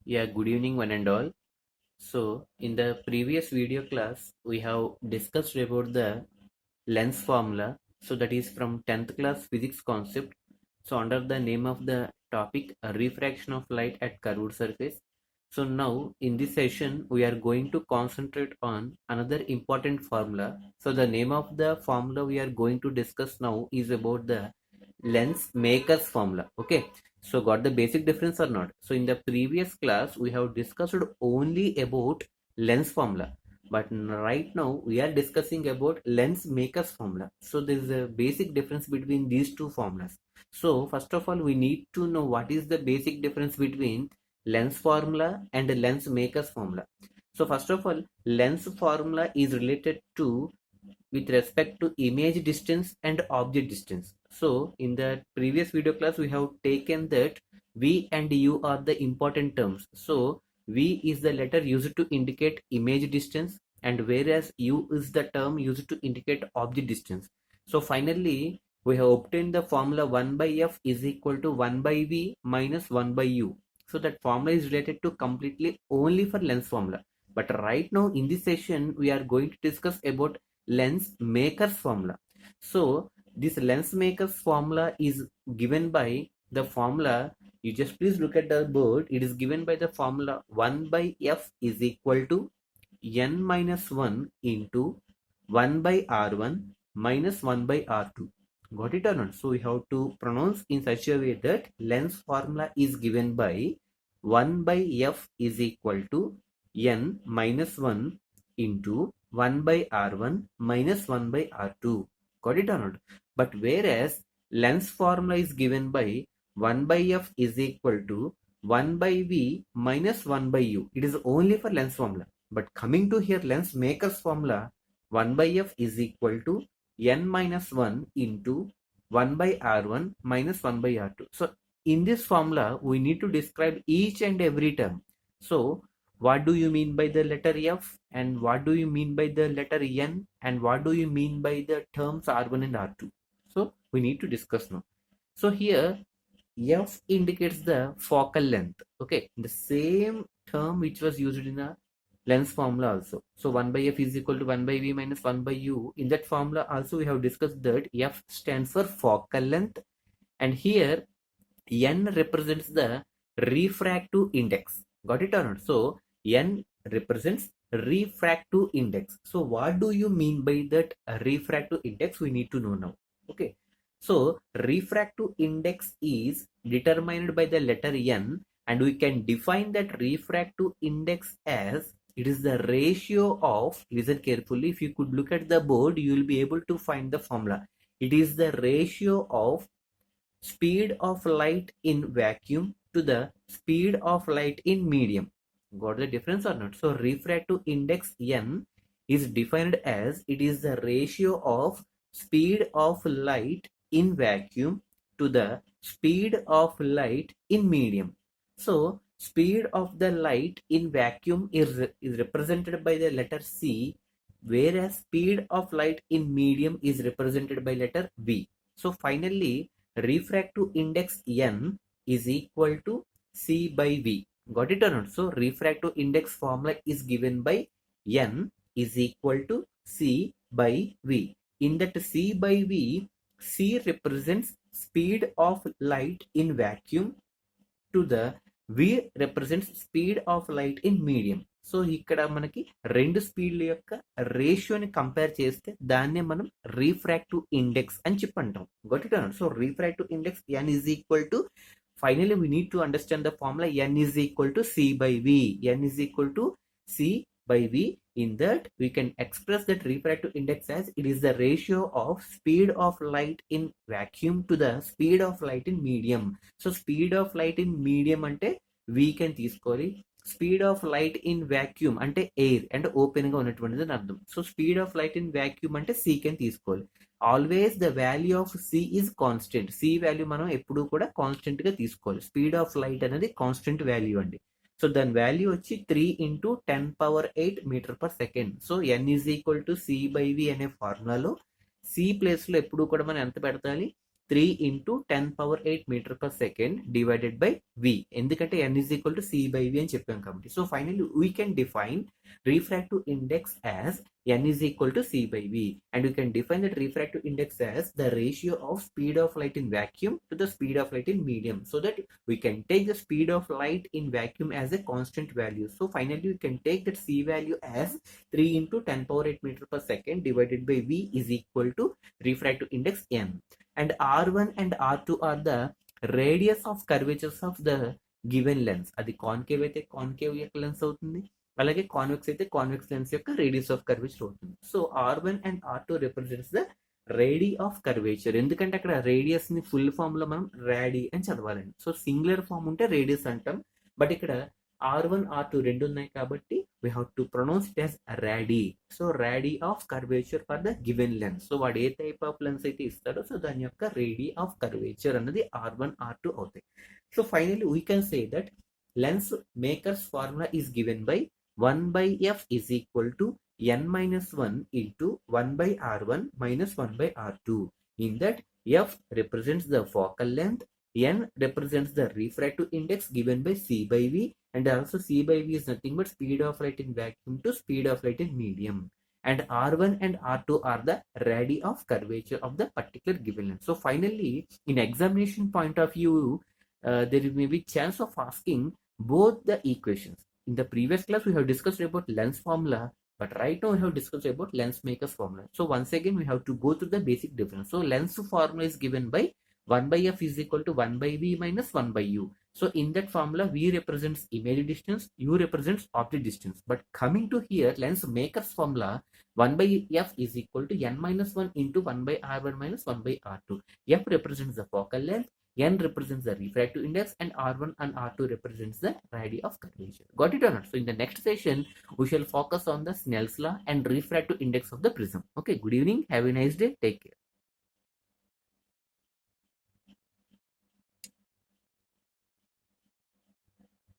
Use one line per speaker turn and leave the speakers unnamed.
Yeah, good evening one and all. So in the previous video class, we have discussed about the lens formula. So that is from 10th class physics concept. So under the name of the topic, a refraction of light at curved surface. So now in this session, we are going to concentrate on another important formula. So the name of the formula we are going to discuss now is about the lens makers formula. Okay, so got the basic difference or not? So in the previous class we have discussed only about lens formula, but right now we are discussing about lens makers formula. So there is a basic difference between these two formulas. So first of all, we need to know what is the basic difference between lens formula and lens makers formula. So first of all, lens formula is related to with respect to image distance and object distance. So in the previous video class, we have taken that V and U are the important terms. So V is the letter used to indicate image distance, and whereas U is the term used to indicate object distance. So finally, we have obtained the formula 1 by F is equal to 1 by V minus 1 by U. So that formula is related to completely only for lens formula. But right now in this session, we are going to discuss about lens makers formula. So this lens makers formula is given by the formula, you just please look at the board. It is given by the formula 1 by F is equal to n minus 1 into 1 by R1 minus 1 by R2. Got it or not? So we have to pronounce in such a way that lens formula is given by 1 by F is equal to n minus 1 into 1 by R1 minus 1 by R2. Got it or not? But whereas lens formula is given by 1 by F is equal to 1 by V minus 1 by U. It is only for lens formula. But coming to here lens makers formula, 1 by F is equal to n minus 1 into 1 by R1 minus 1 by R2. So in this formula, we need to describe each and every term. So what do you mean by the letter F, and what do you mean by the letter N, and what do you mean by the terms R1 and R2? So we need to discuss now. So here F indicates the focal length. Okay, the same term which was used in a lens formula also. So 1 by F is equal to 1 by V minus 1 by U. In that formula also we have discussed that F stands for focal length, and here N represents the refractive index. Got it or not? So N represents refractive index. So what do you mean by that refractive index? We need to know now. Okay. So refractive index is determined by the letter N, and we can define that refractive index as it is the ratio of, listen carefully, if you could look at the board, you will be able to find the formula. It is the ratio of speed of light in vacuum to the speed of light in medium. Got the difference or not? So refractive index N is defined as it is the ratio of speed of light in vacuum to the speed of light in medium. So speed of the light in vacuum is represented by the letter C, whereas speed of light in medium is represented by letter V. So finally refractive index N is equal to C by V. Got it or not? So refractive index formula is given by N is equal to C by V. In that C by V, C represents speed of light in vacuum to the V represents speed of light in medium. So ఇక్కడ మనకి రెండు స్పీడ్ల యొక్క రేషియోని compare చేస్తే దాన్నే మనం refractive index అని చెప్పంటాం. Got it అన్నమాట. So refractive index n is equal to, finally we need to understand the formula n is equal to C by V. n is equal to C by V. In that we can express that refractive index as it is the ratio of speed of light in vacuum to the speed of light in medium. So speed of light in medium అంటే V కెన్ తీసుకోవాలి, speed of light in vacuum అంటే air అంటే open గా ఉన్నటువంటిది అని అర్థం. So speed of light in vacuum అంటే సి కెన్ తీసుకోవాలి. Always the value of C is constant. C value మనం ఎప్పుడు కూడా కాన్స్టెంట్ గా తీసుకోవాలి. స్పీడ్ ఆఫ్ లైట్ అనేది కాన్స్టెంట్ వాల్యూ అండి. సో దాని వాల్యూ వచ్చి 3 into 10⁸ metre per second. So n is equal to C by V అనే ఫార్ములాలో సి ప్లేస్ లో ఎప్పుడు కూడా మనం ఎంత పెడతాలి, 3 into 10 power 8 meter per second divided by v. ఎందుకంటే n is equal to c by v అని చెప్పాం కాబట్టి. So finally we can define refractive index as n is equal to c by v, and we can define that refractive index as the ratio of speed of light in vacuum to the speed of light in medium, so that we can take the speed of light in vacuum as a constant value. So finally we can take that c value as 3 into 10 power 8 meter per second divided by v is equal to refractive index n. And r1 and r2 are the radius of curvatures of the given lens. అది concave అయితే concave యొక్క lens అవుతుంది, అలాగే convex అయితే convex lens యొక్క radius of curvature అవుతుంది. So r1 and r2 represents the radii of curvature. ఎందుకంటే అక్కడ రేడియస్ ని ఫుల్ ఫామ్ లో మనం రాడీ అని చదవాలండి. సో సింగులర్ ఫామ్ ఉంటే రేడియస్ అంటాం, బట్ ఇక్కడ r1 r2 రెండు ఉన్నాయి కాబట్టి we have to pronounce it as radii. So radii of curvature for the given lens. So వాడు ఏ టైప్ ఆఫ్ లెన్స్ అయితే ఇస్తాడో సో దాని యొక్క radii of curvature అన్నది r1 r2 అవుతాయి. So finally we can say that lens maker's formula is given by 1 by f is equal to n minus 1 into 1 by r1 minus 1 by r2. In that f represents the focal length, n represents the refractive index given by c by v, and also c by v is nothing but speed of light in vacuum to speed of light in medium, and r1 and r2 are the radii of curvature of the particular given lens. So finally in examination point of view, there may be chance of asking both the equations. In the previous class we have discussed about lens formula, but right now we have discussed about lens maker's formula. So once again we have to go through the basic difference. So lens formula is given by 1 by f is equal to 1 by v minus 1 by u. So in that formula, v represents image distance, u represents object distance. But coming to here, lens maker's formula, 1 by f is equal to n minus 1 into 1 by r1 minus 1 by r2. F represents the focal length, n represents the refractive index, and r1 and r2 represents the radii of curvature. Got it or not? So in the next session, we shall focus on the Snell's law and refractive index of the prism. Okay, good evening. Have a nice day. Take care.